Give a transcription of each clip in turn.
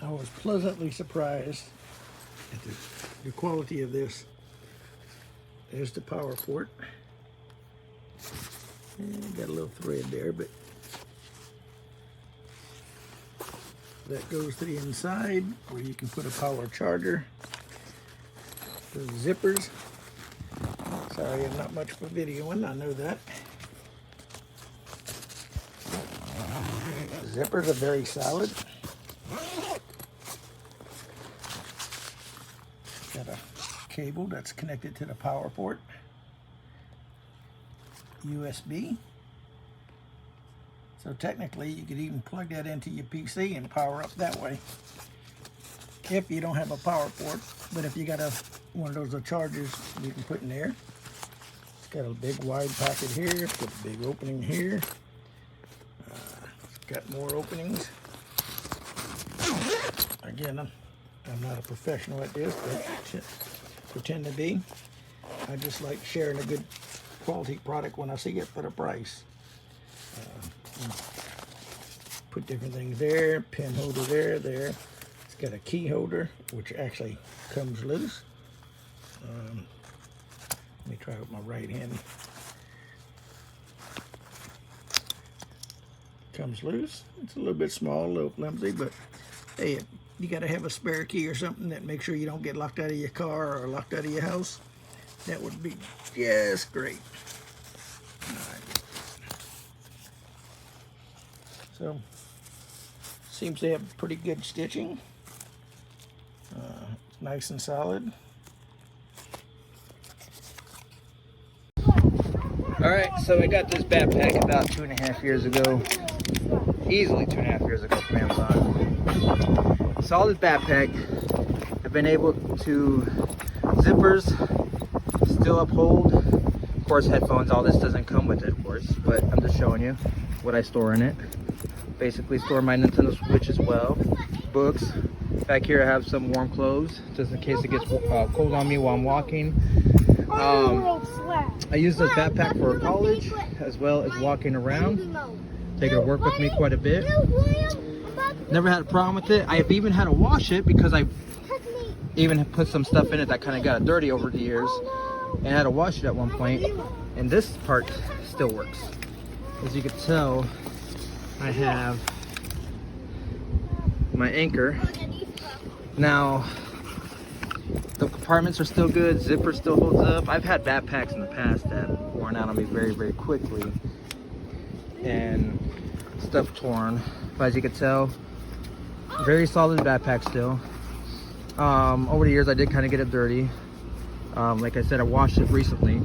I was pleasantly surprised at the quality of this. There's the power port. And got a little thread there, but that goes to the inside where you can put a power charger. The zippers. Sorry, I'm not much for videoing, I know that. The zippers are very solid. Got a cable that's connected to the power port. USB. So technically you could even plug that into your PC and power up that way. If you don't have a power port, but if you got one of those chargers you can put in there. It's got a big wide pocket here, it's got a big opening here. It's got more openings. Again, I'm not a professional at this, but pretend to be. I just like sharing a good quality product when I see it for the price. Put different things there, pen holder there. It's got a key holder, which actually comes loose. Let me try with my right hand. Comes loose. It's a little bit small, a little flimsy, but hey, you got to have a spare key or something that makes sure you don't get locked out of your car or locked out of your house. That would be just great. All right. So, seems to have pretty good stitching. Nice and solid. Alright, so I got this backpack about 2.5 years ago. Easily 2.5 years ago from Amazon. Solid backpack. I've been able to zippers still uphold. Of course, headphones, all this doesn't come with it, of course, but I'm just showing you what I store in it. Basically store my Nintendo Switch as well. Books. Back here I have some warm clothes, just in case it gets cold on me while I'm walking. I use this backpack for college, as well as walking around. Take it to work with me quite a bit. Never had a problem with it. I've even had to wash it because I even put some stuff in it that kind of got dirty over the years. And I had to wash it at one point. And this part still works. As you can tell, I have my anchor. Now, the compartments are still good, zipper still holds up. I've had backpacks in the past that worn out on me very, very quickly and stuff torn. But as you can tell, very solid backpack still. Over the years, I did kind of get it dirty. Like I said, I washed it recently,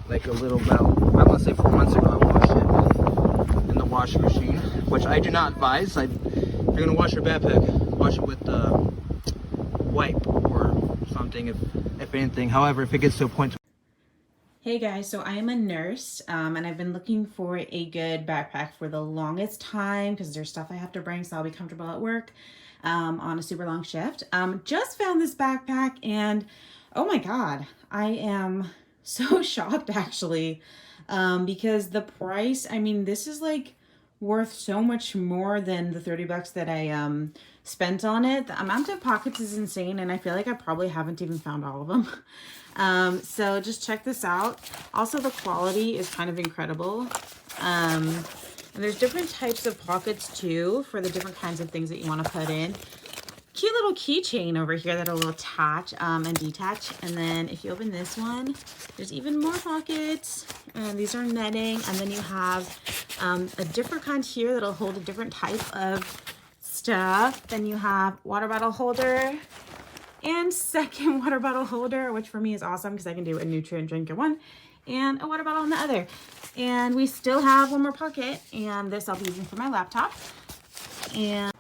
like I want to say 4 months ago, I washed it in the washing machine, which I do not advise. If you're gonna wash your backpack, wash it with wipe or something, if anything. However, if it gets to a point. Hey guys, so I am a nurse and I've been looking for a good backpack for the longest time because there's stuff I have to bring so I'll be comfortable at work on a super long shift. Just found this backpack and oh my god, I am so shocked actually because the price, I mean, this is like worth so much more than the 30 bucks that I spent on it. The amount of pockets is insane and I feel like I probably haven't even found all of them. So just check this out. Also, the quality is kind of incredible. And there's different types of pockets too for the different kinds of things that you want to put in. Cute little keychain over here that will attach and detach. And then if you open this one, there's even more pockets. And these are netting. And then you have a different kind here that'll hold a different type of stuff. Then you have water bottle holder and second water bottle holder, which for me is awesome because I can do a nutrient drink in one and a water bottle in the other. And we still have one more pocket, and this I'll be using for my laptop. And